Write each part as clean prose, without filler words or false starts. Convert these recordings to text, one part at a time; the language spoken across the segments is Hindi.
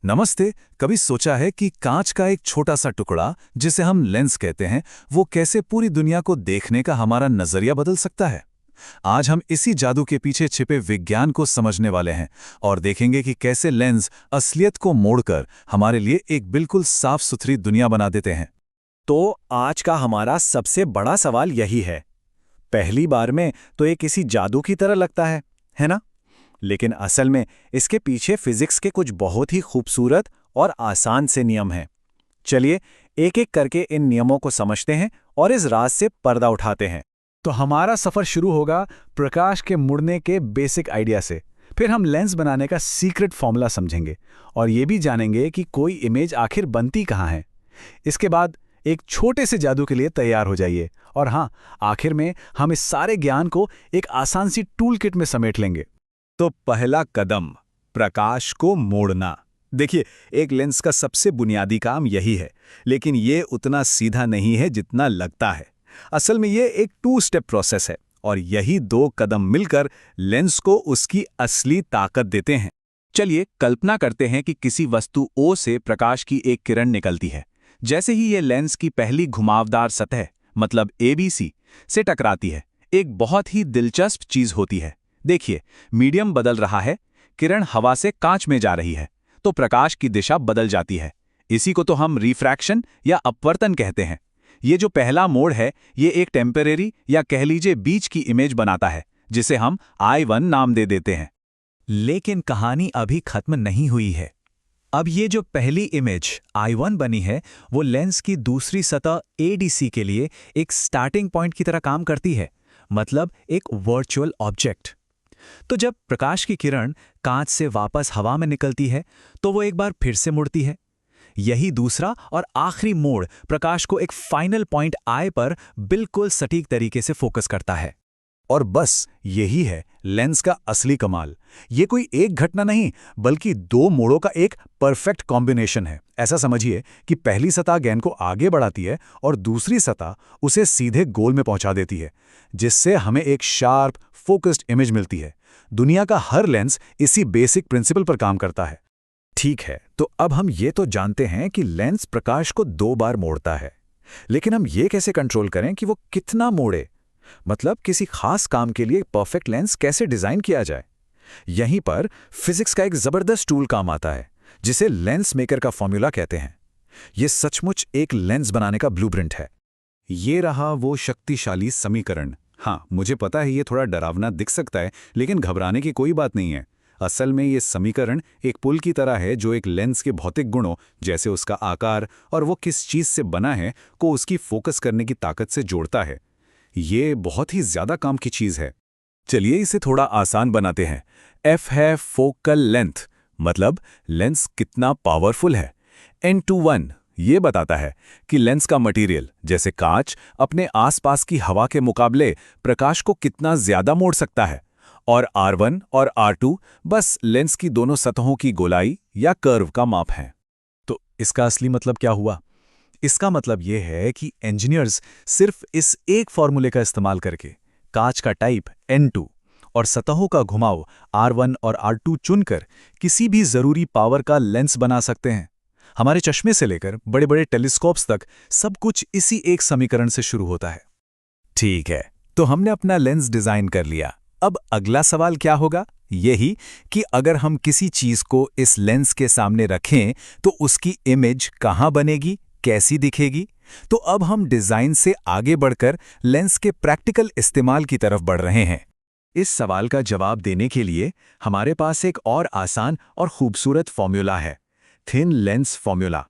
नमस्ते। कभी सोचा है कि कांच का एक छोटा सा टुकड़ा जिसे हम लेंस कहते हैं, वो कैसे पूरी दुनिया को देखने का हमारा नजरिया बदल सकता है। आज हम इसी जादू के पीछे छिपे विज्ञान को समझने वाले हैं और देखेंगे कि कैसे लेंस असलियत को मोड़कर हमारे लिए एक बिल्कुल साफ सुथरी दुनिया बना देते हैं। तो आज का हमारा सबसे बड़ा सवाल यही है। पहली बार में तो ये किसी जादू की तरह लगता है ना? लेकिन असल में इसके पीछे फिजिक्स के कुछ बहुत ही खूबसूरत और आसान से नियम हैं। चलिए एक एक करके इन नियमों को समझते हैं और इस राज से पर्दा उठाते हैं। तो हमारा सफर शुरू होगा प्रकाश के मुड़ने के बेसिक आइडिया से। फिर हम लेंस बनाने का सीक्रेट फॉर्मूला समझेंगे और ये भी जानेंगे कि कोई इमेज आखिर बनती कहाँ है। इसके बाद एक छोटे से जादू के लिए तैयार हो जाइए और हाँ, आखिर में हम इस सारे ज्ञान को एक आसान सी टूल किट में समेट लेंगे। तो पहला कदम, प्रकाश को मोड़ना। देखिए, एक लेंस का सबसे बुनियादी काम यही है, लेकिन ये उतना सीधा नहीं है जितना लगता है। असल में ये एक 2 स्टेप प्रोसेस है और यही 2 कदम मिलकर लेंस को उसकी असली ताकत देते हैं। चलिए कल्पना करते हैं कि किसी वस्तु O से प्रकाश की एक किरण निकलती है। जैसे ही ये लेंस की पहली घुमावदार सतह मतलब ABC से टकराती है, एक बहुत ही दिलचस्प चीज होती है। देखिए, मीडियम बदल रहा है, किरण हवा से कांच में जा रही है, तो प्रकाश की दिशा बदल जाती है। इसी को तो हम रिफ्रैक्शन या अपवर्तन कहते हैं। ये जो पहला मोड़ है, ये एक टेम्परेरी या कह लीजिए बीच की इमेज बनाता है, जिसे हम I1 नाम दे देते हैं। लेकिन कहानी अभी खत्म नहीं हुई है। अब ये जो पहली इमेज I1 बनी है, वो लेंस की दूसरी सतह ADC के लिए एक स्टार्टिंग पॉइंट की तरह काम करती है, मतलब एक वर्चुअल ऑब्जेक्ट। तो जब प्रकाश की किरण कांच से वापस हवा में निकलती है, तो वो एक बार फिर से मुड़ती है। यही दूसरा और आखिरी मोड़ प्रकाश को एक फाइनल पॉइंट I पर बिल्कुल सटीक तरीके से फोकस करता है। और बस यही है लेंस का असली कमाल। ये कोई एक घटना नहीं, बल्कि 2 मोड़ों का एक परफेक्ट कॉम्बिनेशन है। ऐसा समझिए कि पहली सतह गेंद को आगे बढ़ाती है और दूसरी सतह उसे सीधे गोल में पहुंचा देती है, जिससे हमें एक शार्प फोकस्ड इमेज मिलती है। दुनिया का हर लेंस इसी बेसिक प्रिंसिपल पर काम करता है। ठीक है, तो अब हम ये तो जानते हैं कि लेंस प्रकाश को 2 बार मोड़ता है, लेकिन हम ये कैसे कंट्रोल करें कि वो कितना मोड़े? मतलब किसी खास काम के लिए परफेक्ट लेंस कैसे डिजाइन किया जाए? यहीं पर फिजिक्स का एक जबरदस्त टूल काम आता है, जिसे लेंस मेकर का फॉर्मूला कहते हैं। यह सचमुच एक लेंस बनाने का ब्लूप्रिंट है। ये रहा वो शक्तिशाली समीकरण। हाँ, मुझे पता है ये थोड़ा डरावना दिख सकता है, लेकिन घबराने की कोई बात नहीं है। असल में ये समीकरण एक पुल की तरह है जो एक लेंस के भौतिक गुणों, जैसे उसका आकार और वो किस चीज से बना है, को उसकी फोकस करने की ताकत से जोड़ता है। ये बहुत ही ज्यादा काम की चीज है। चलिए इसे थोड़ा आसान बनाते हैं। F है फोकल लेंथ, मतलब लेंस कितना पावरफुल है। N21 ये बताता है कि लेंस का मटेरियल, जैसे कांच, अपने आसपास की हवा के मुकाबले प्रकाश को कितना ज्यादा मोड़ सकता है। और R1 और R2 बस लेंस की दोनों सतहों की गोलाई या कर्व का माप है। तो इसका असली मतलब क्या हुआ? इसका मतलब यह है कि इंजीनियर्स सिर्फ इस एक फॉर्मूले का इस्तेमाल करके कांच का टाइप N2 और सतहों का घुमाव R1 और R2 चुनकर किसी भी जरूरी पावर का लेंस बना सकते हैं। हमारे चश्मे से लेकर बड़े बड़े टेलीस्कोप्स तक सब कुछ इसी एक समीकरण से शुरू होता है। ठीक है, तो हमने अपना लेंस डिजाइन कर लिया। अब अगला सवाल क्या होगा? यही कि अगर हम किसी चीज को इस लेंस के सामने रखें तो उसकी इमेज कहाँ बनेगी, कैसी दिखेगी? तो अब हम डिजाइन से आगे बढ़कर लेंस के प्रैक्टिकल इस्तेमाल की तरफ बढ़ रहे हैं। इस सवाल का जवाब देने के लिए हमारे पास एक और आसान और खूबसूरत फॉर्मूला है, थिन लेंस फॉर्मूला।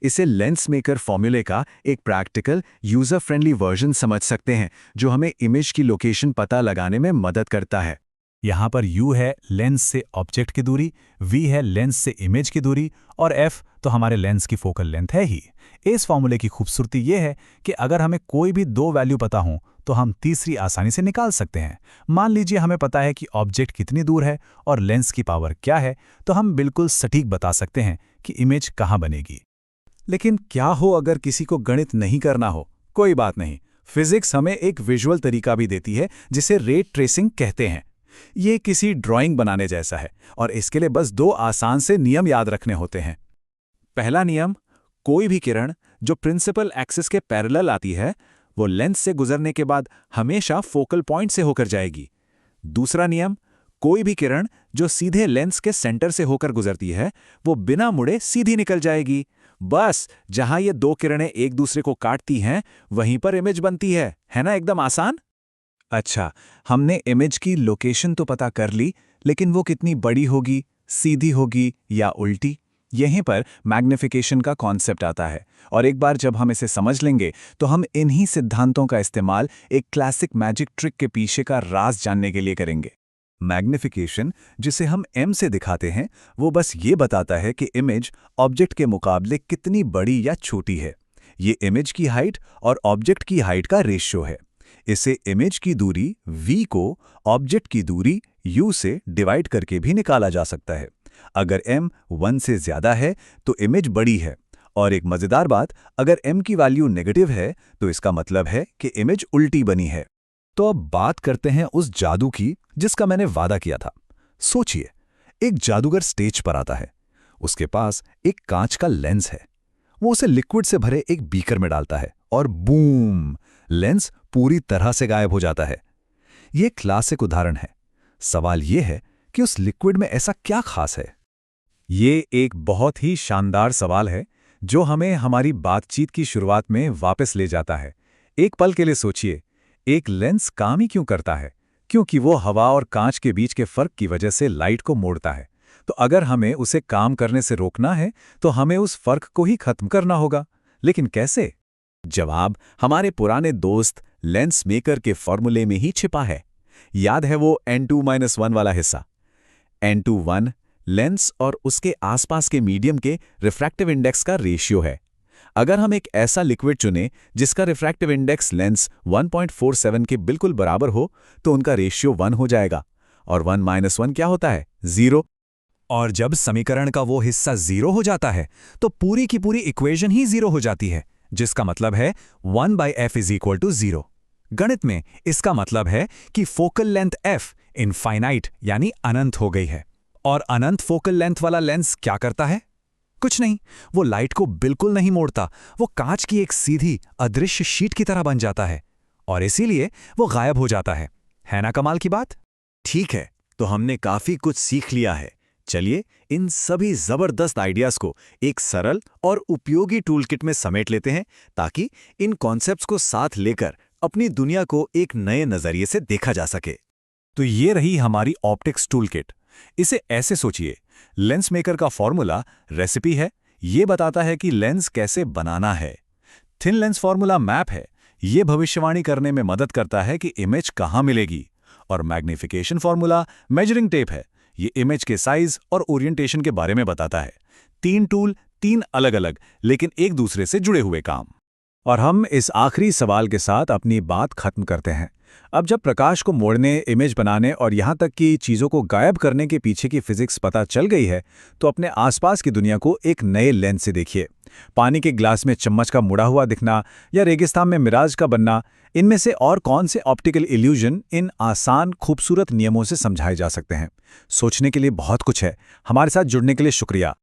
इसे लेंस मेकर फॉर्मूले का एक प्रैक्टिकल, यूजर फ्रेंडली वर्जन समझ सकते हैं, जो हमें इमेज की लोकेशन पता लगाने में मदद करता है। यहाँ पर U है लेंस से ऑब्जेक्ट की दूरी, V है लेंस से इमेज की दूरी और F तो हमारे लेंस की फोकल लेंथ है ही। इस फॉर्मूले की खूबसूरती ये है कि अगर हमें कोई भी 2 वैल्यू पता हो तो हम तीसरी आसानी से निकाल सकते हैं। मान लीजिए हमें पता है कि ऑब्जेक्ट कितनी दूर है और लेंस की पावर क्या है, तो हम बिल्कुल सटीक बता सकते हैं कि इमेज कहाँ बनेगी। लेकिन क्या हो अगर किसी को गणित नहीं करना हो? कोई बात नहीं, फिजिक्स हमें एक विजुअल तरीका भी देती है, जिसे रे ट्रेसिंग कहते हैं। ये किसी ड्राइंग बनाने जैसा है और इसके लिए बस 2 आसान से नियम याद रखने होते हैं। पहला नियम, कोई भी किरण जो प्रिंसिपल एक्सिस के पैरेलल आती है वो लेंस से गुजरने के बाद हमेशा फोकल पॉइंट से होकर जाएगी। दूसरा नियम, कोई भी किरण जो सीधे लेंस के सेंटर से होकर गुजरती है वो बिना मुड़े सीधी निकल जाएगी। बस जहां ये 2 किरणें एक दूसरे को काटती हैं वहीं पर इमेज बनती है ना? एकदम आसान। अच्छा, हमने इमेज की लोकेशन तो पता कर ली, लेकिन वो कितनी बड़ी होगी, सीधी होगी या उल्टी? यहीं पर मैग्निफिकेशन का कॉन्सेप्ट आता है और एक बार जब हम इसे समझ लेंगे तो हम इन्हीं सिद्धांतों का इस्तेमाल एक क्लासिक मैजिक ट्रिक के पीछे का राज जानने के लिए करेंगे। मैग्निफिकेशन, जिसे हम m से दिखाते हैं, वो बस ये बताता है कि इमेज ऑब्जेक्ट के मुकाबले कितनी बड़ी या छोटी है। ये इमेज की हाइट और ऑब्जेक्ट की हाइट का रेशियो है। इसे इमेज की दूरी v को ऑब्जेक्ट की दूरी u से डिवाइड करके भी निकाला जा सकता है। अगर m 1 से ज्यादा है तो इमेज बड़ी है, और एक मजेदार बात, अगर m की वैल्यू नेगेटिव है तो इसका मतलब है कि इमेज उल्टी बनी है। तो अब बात करते हैं उस जादू की जिसका मैंने वादा किया था। सोचिए, एक जादूगर स्टेज पर आता है, उसके पास एक कांच का लेंस है। वो उसे लिक्विड से भरे एक बीकर में डालता है और बूम, लेंस पूरी तरह से गायब हो जाता है। ये क्लासिक उदाहरण है। सवाल ये है कि उस लिक्विड में ऐसा क्या खास है? ये एक बहुत ही शानदार सवाल है जो हमें हमारी बातचीत की शुरुआत में वापस ले जाता है। एक पल के लिए सोचिए, एक लेंस काम ही क्यों करता है? क्योंकि वो हवा और कांच के बीच के फर्क की वजह से लाइट को मोड़ता है। तो अगर हमें उसे काम करने से रोकना है तो हमें उस फर्क को ही खत्म करना होगा। लेकिन कैसे? जवाब हमारे पुराने दोस्त लेंस मेकर के फॉर्मूले में ही छिपा है। याद है वो n2-1 वाला हिस्सा? n2-1 लेंस और उसके आसपास के मीडियम के रिफ्रैक्टिव इंडेक्स का रेशियो है। अगर हम एक ऐसा लिक्विड चुनें जिसका रिफ्रैक्टिव इंडेक्स लेंस 1.47 के बिल्कुल बराबर हो तो उनका रेशियो 1 हो जाएगा। और 1-1 क्या होता है? 0। और जब समीकरण का वो हिस्सा 0 हो जाता है तो पूरी की पूरी इक्वेशन ही 0 हो जाती है, जिसका मतलब है 1/f = 0। गणित में इसका मतलब है कि फोकल लेंथ f इनफाइनाइट यानी अनंत हो गई है। और अनंत फोकल लेंथ वाला लेंस क्या करता है? कुछ नहीं, वो लाइट को बिल्कुल नहीं मोड़ता। वो कांच की एक सीधी अदृश्य शीट की तरह बन जाता है और इसीलिए वो गायब हो जाता है ना कमाल की बात? ठीक है, तो हमने काफी कुछ सीख लिया है। चलिए इन सभी जबरदस्त आइडियाज को एक सरल और उपयोगी टूलकिट में समेट लेते हैं ताकि इन कॉन्सेप्ट्स को साथ लेकर अपनी दुनिया को एक नए नजरिए से देखा जा सके। तो ये रही हमारी ऑप्टिक्स टूलकिट। इसे ऐसे सोचिए, लेंस मेकर का फॉर्मूला रेसिपी है, ये बताता है कि लेंस कैसे बनाना है। थिन लेंस फॉर्मूला मैप है, ये भविष्यवाणी करने में मदद करता है कि इमेज कहाँ मिलेगी। और मैग्निफिकेशन फॉर्मूला मेजरिंग टेप है, ये इमेज के साइज और ओरिएंटेशन के बारे में बताता है। 3 टूल, 3 अलग अलग लेकिन एक दूसरे से जुड़े हुए काम। और हम इस आखिरी सवाल के साथ अपनी बात खत्म करते हैं। अब जब प्रकाश को मोड़ने, इमेज बनाने और यहाँ तक कि चीज़ों को गायब करने के पीछे की फिजिक्स पता चल गई है तो अपने आसपास की दुनिया को एक नए लेंस से देखिए। पानी के ग्लास में चम्मच का मुड़ा हुआ दिखना या रेगिस्तान में मिराज का बनना, इनमें से और कौन से ऑप्टिकल इल्यूजन इन आसान खूबसूरत नियमों से समझाए जा सकते हैं? सोचने के लिए बहुत कुछ है। हमारे साथ जुड़ने के लिए शुक्रिया।